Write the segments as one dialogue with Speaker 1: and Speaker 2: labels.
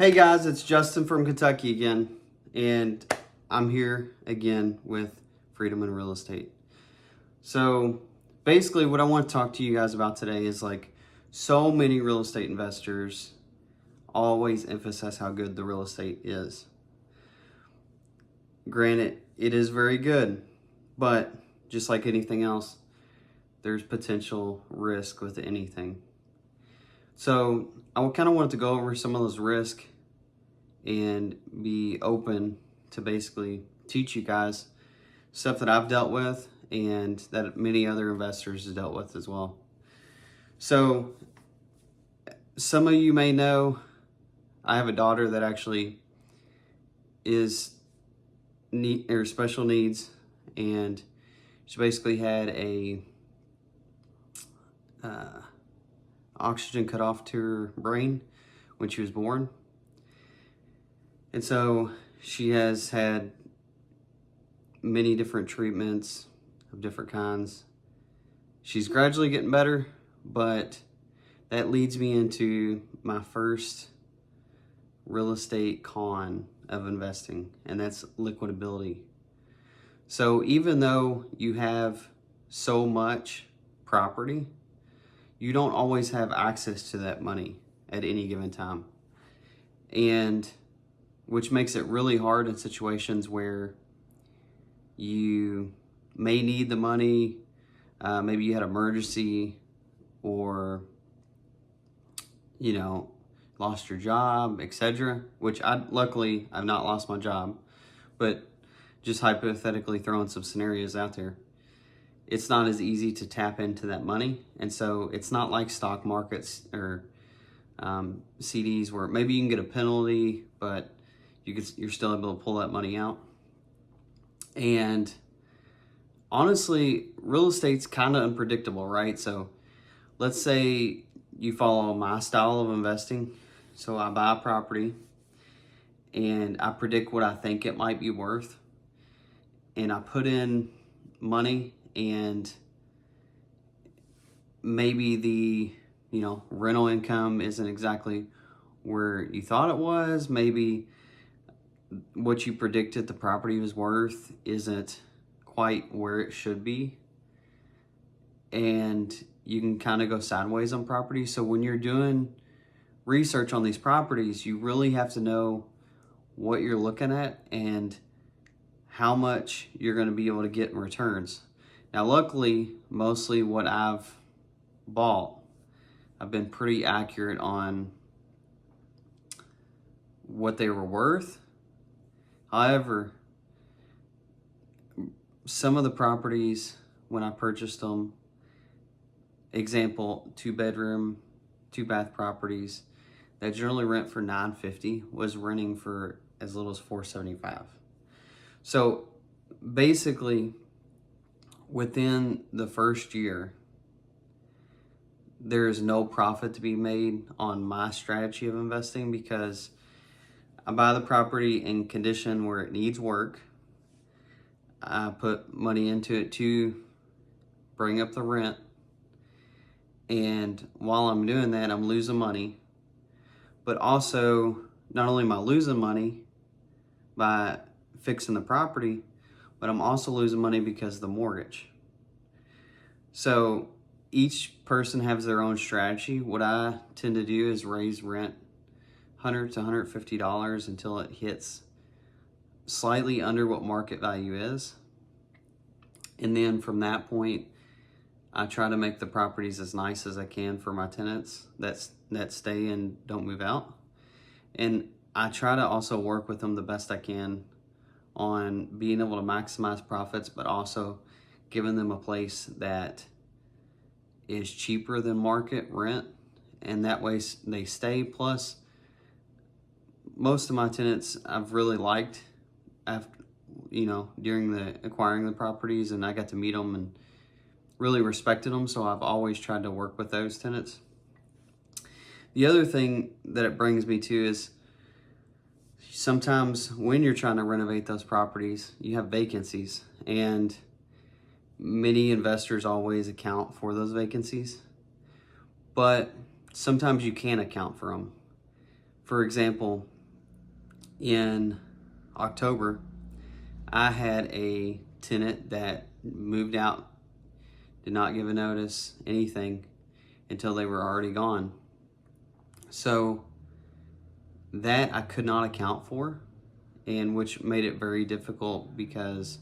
Speaker 1: Hey guys, it's Justin from Kentucky again, and I'm here again with Freedom in Real Estate. So basically what I want to talk to you guys about today is like so many real estate investors always emphasize how good the real estate is. Granted, it is very good, but just like anything else, there's potential risk with anything. So I kind of wanted to go over some of those risks and be open to basically teach you guys stuff that I've dealt with and that many other investors have dealt with as well. So some of you may know I have a daughter that actually is special needs, and she basically had a oxygen cut off to her brain when she was born. And so she has had many different treatments of different kinds. She's gradually getting better, but that leads me into my first real estate con of investing, and that's liquidity. So even though you have so much property, you don't always have access to that money at any given time. And which makes it really hard in situations where you may need the money. Maybe you had an emergency, or lost your job, etc. Which luckily I've not lost my job, but just hypothetically throwing some scenarios out there, it's not as easy to tap into that money. And so it's not like stock markets or CDs where maybe you can get a penalty, but you're still able to pull that money out. And honestly, real estate's kind of unpredictable, right? So let's say you follow my style of investing. So I buy a property and I predict what I think it might be worth, and I put in money, and maybe the rental income isn't exactly where you thought it was. Maybe what you predicted the property was worth isn't quite where it should be, and you can kind of go sideways on property. So when you're doing research on these properties, you really have to know what you're looking at and how much you're going to be able to get in returns. Now luckily, mostly what I've bought, I've been pretty accurate on what they were worth. However, some of the properties, when I purchased them, example, 2-bedroom, 2-bath properties that generally rent for $950 was renting for as little as $475. So basically, within the first year, there is no profit to be made on my strategy of investing, because I buy the property in condition where it needs work. I put money into it to bring up the rent. And while I'm doing that, I'm losing money. But also, not only am I losing money by fixing the property, but I'm also losing money because of the mortgage. So each person has their own strategy. What I tend to do is raise rent $100 to $150 until it hits slightly under what market value is. And then from that point, I try to make the properties as nice as I can for my tenants that stay and don't move out. And I try to also work with them the best I can on being able to maximize profits, but also giving them a place that is cheaper than market rent, and that way they stay. Plus, most of my tenants I've really liked during the acquiring the properties, and I got to meet them and really respected them, so I've always tried to work with those tenants. The other thing that it brings me to is sometimes when you're trying to renovate those properties, you have vacancies, and many investors always account for those vacancies, but sometimes you can't account for them For example, in October, I had a tenant that moved out, did not give a notice, anything, until they were already gone. So that I could not account for, and which made it very difficult because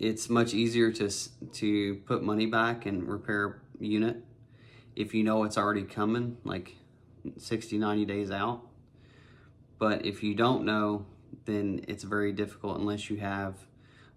Speaker 1: it's much easier to put money back and repair a unit if you know it's already coming, like 60, 90 days out. But if you don't know, then it's very difficult unless you have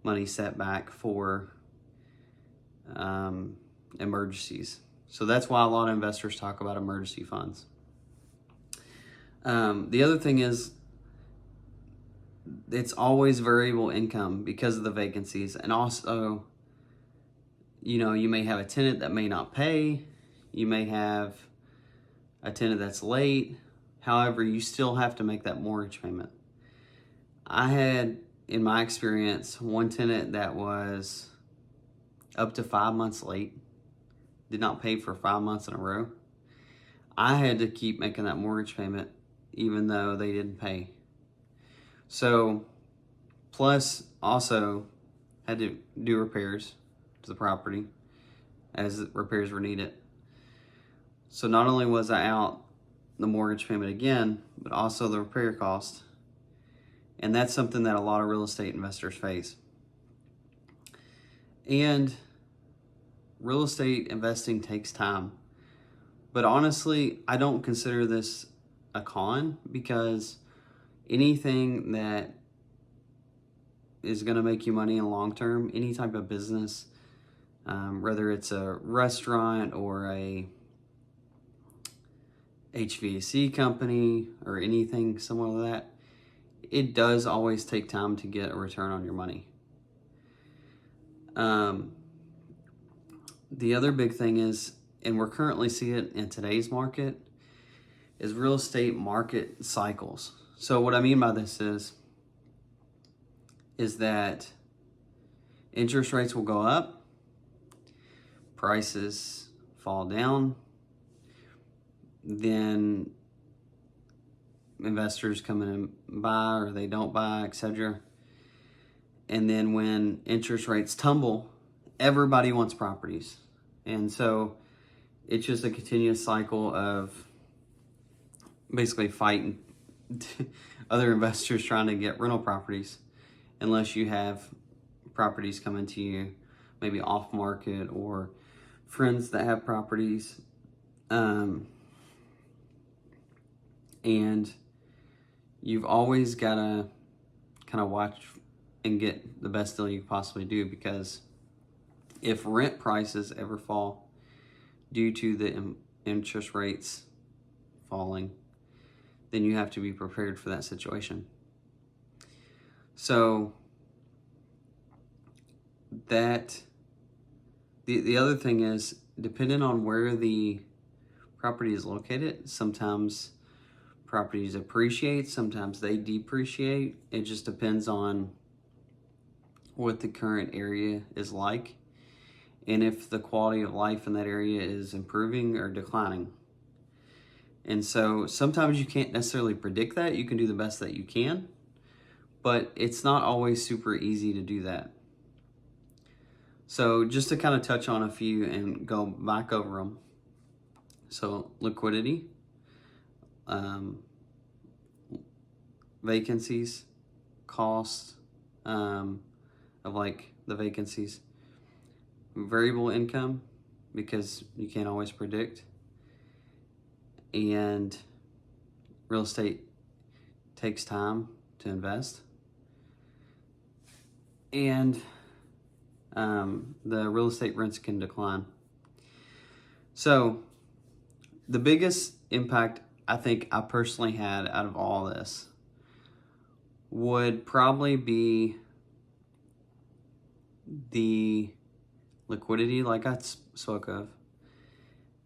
Speaker 1: money set back for emergencies. So that's why a lot of investors talk about emergency funds. The other thing is, it's always variable income because of the vacancies. And also, you may have a tenant that may not pay. You may have a tenant that's late. However, you still have to make that mortgage payment. I had, in my experience, one tenant that was up to 5 months late, did not pay for 5 months in a row. I had to keep making that mortgage payment even though they didn't pay. So, plus also had to do repairs to the property as repairs were needed. So not only was I out the mortgage payment again, but also the repair cost. And that's something that a lot of real estate investors face. And real estate investing takes time. But honestly, I don't consider this a con, because anything that is going to make you money in the long term, any type of business, whether it's a restaurant or a HVAC company or anything similar to that, it does always take time to get a return on your money. The other big thing is, and we're currently seeing it in today's market, is real estate market cycles. So what I mean by this is that interest rates will go up, prices fall down, then investors come in and buy, or they don't buy, etc. And then when interest rates tumble, everybody wants properties. And so it's just a continuous cycle of basically fighting other investors trying to get rental properties, unless you have properties coming to you maybe off market or friends that have properties. And you've always got to kind of watch and get the best deal you can possibly do, because if rent prices ever fall due to the interest rates falling, then you have to be prepared for that situation. So that the other thing is, depending on where the property is located, sometimes properties appreciate, sometimes they depreciate. It just depends on what the current area is like, and if the quality of life in that area is improving or declining. And so sometimes you can't necessarily predict that. You can do the best that you can, but it's not always super easy to do that. So just to kind of touch on a few and go back over them. So liquidity, vacancies, cost of like the vacancies, variable income, because you can't always predict, and real estate takes time to invest, and the real estate rents can decline. So the biggest impact I think I personally had out of all this would probably be the liquidity, like I spoke of,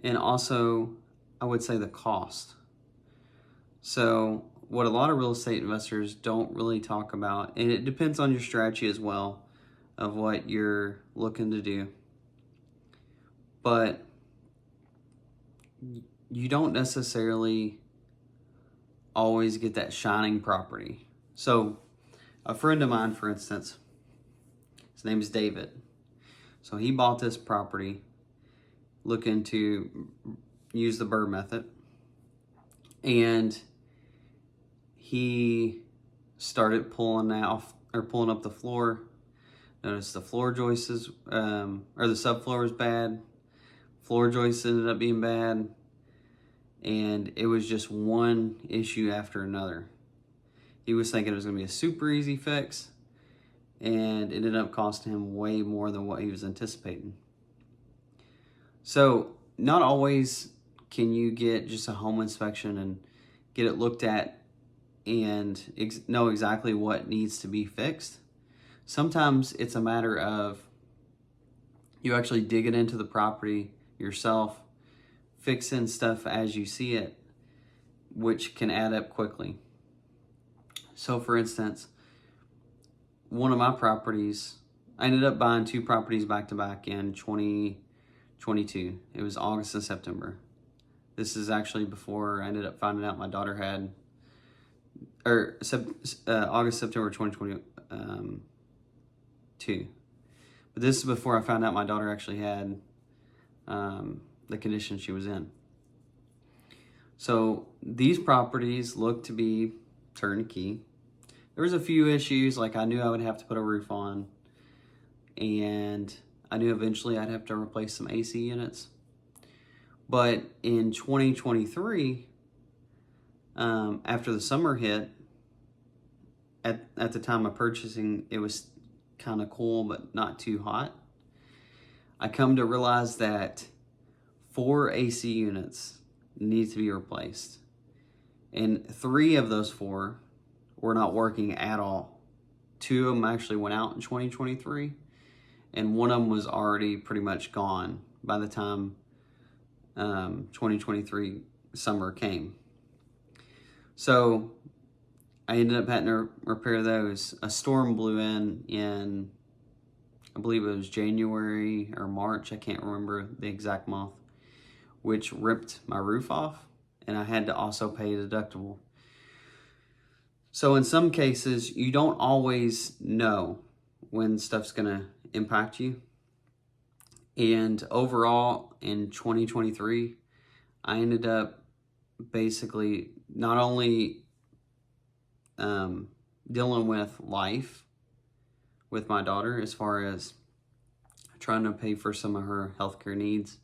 Speaker 1: and also I would say the cost. So what a lot of real estate investors don't really talk about, and it depends on your strategy as well of what you're looking to do, but you don't necessarily always get that shining property. So a friend of mine, for instance, his name is David. So he bought this property looking to use the BRRRR method. And he started pulling up the floor. Noticed the floor joists, or the subfloor was bad. Floor joists ended up being bad. And it was just one issue after another. He was thinking it was going to be a super easy fix, and it ended up costing him way more than what he was anticipating. So not always can you get just a home inspection and get it looked at and know exactly what needs to be fixed. Sometimes it's a matter of you actually digging into the property yourself, fixing stuff as you see it, which can add up quickly. So for instance, one of my properties, I ended up buying 2 properties back to back in 2022. It was August and September. This is actually before I ended up finding out my daughter had, August, September 2022. But this is before I found out my daughter actually had the condition she was in. So these properties look to be turnkey. There was a few issues, like I knew I would have to put a roof on, and I knew eventually I'd have to replace some AC units. But in 2023, after the summer hit, at the time of purchasing, it was kind of cool, but not too hot. I come to realize that 4 AC units need to be replaced. And 3 of those 4 were not working at all. 2 of them actually went out in 2023, and one of them was already pretty much gone by the time 2023 summer came. So I ended up having to repair those. A storm blew in, I believe it was January or March, I can't remember the exact month, which ripped my roof off, and I had to also pay a deductible. So in some cases, you don't always know when stuff's gonna impact you. And overall, in 2023, I ended up basically not only dealing with life with my daughter as far as trying to pay for some of her healthcare needs,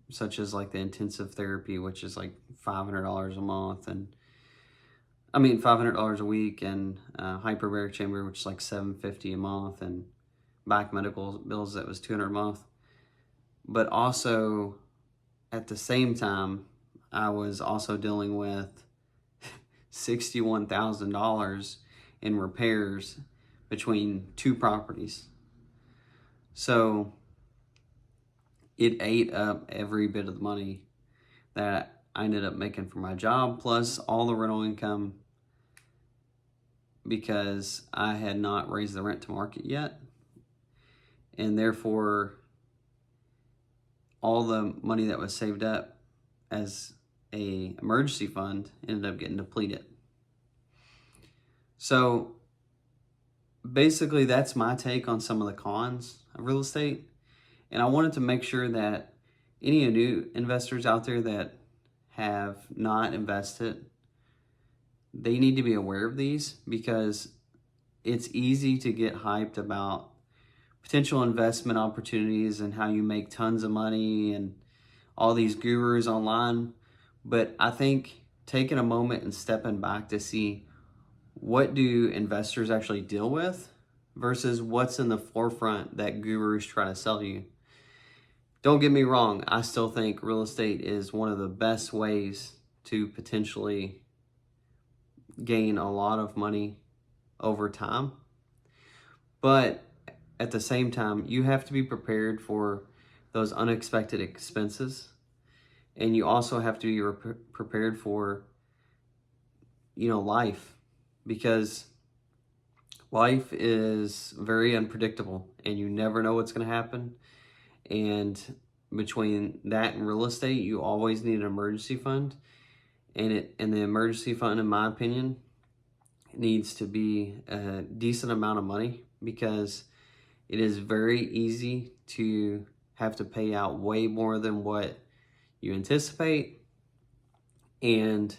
Speaker 1: such as like the intensive therapy, which is like $500 a month, and $500 a week, and hyperbaric chamber, which is like $750 a month, and back medical bills that was $200 a month. But also at the same time, I was also dealing with $61,000 in repairs between 2 properties. So it ate up every bit of the money that I ended up making for my job, plus all the rental income, because I had not raised the rent to market yet. And therefore, all the money that was saved up as a emergency fund ended up getting depleted. So basically, that's my take on some of the cons of real estate. And I wanted to make sure that any new investors out there that have not invested, they need to be aware of these, because it's easy to get hyped about potential investment opportunities and how you make tons of money and all these gurus online. But I think taking a moment and stepping back to see what do investors actually deal with versus what's in the forefront that gurus try to sell you. Don't get me wrong, I still think real estate is one of the best ways to potentially gain a lot of money over time. But at the same time, you have to be prepared for those unexpected expenses. And you also have to be prepared for, life, because life is very unpredictable and you never know what's going to happen. And between that and real estate, you always need an emergency fund. and the emergency fund, in my opinion, needs to be a decent amount of money, because it is very easy to have to pay out way more than what you anticipate. And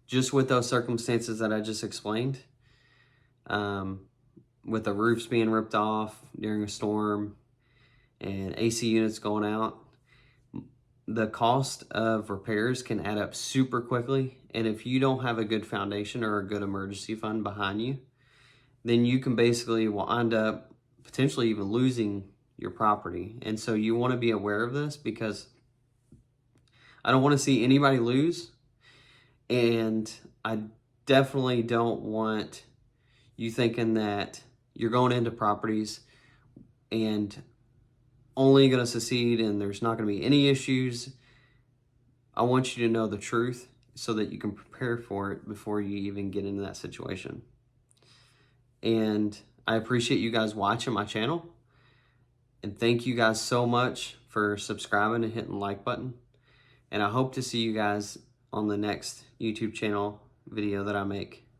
Speaker 1: just with those circumstances that I just explained, with the roofs being ripped off during a storm and AC units going out, the cost of repairs can add up super quickly. And if you don't have a good foundation or a good emergency fund behind you, then you can basically wind up potentially even losing your property. And so you want to be aware of this, because I don't want to see anybody lose. And I definitely don't want you thinking that you're going into properties and only going to succeed and there's not going to be any issues. I want you to know the truth so that you can prepare for it before you even get into that situation. And I appreciate you guys watching my channel. And thank you guys so much for subscribing and hitting the like button. And I hope to see you guys on the next YouTube channel video that I make.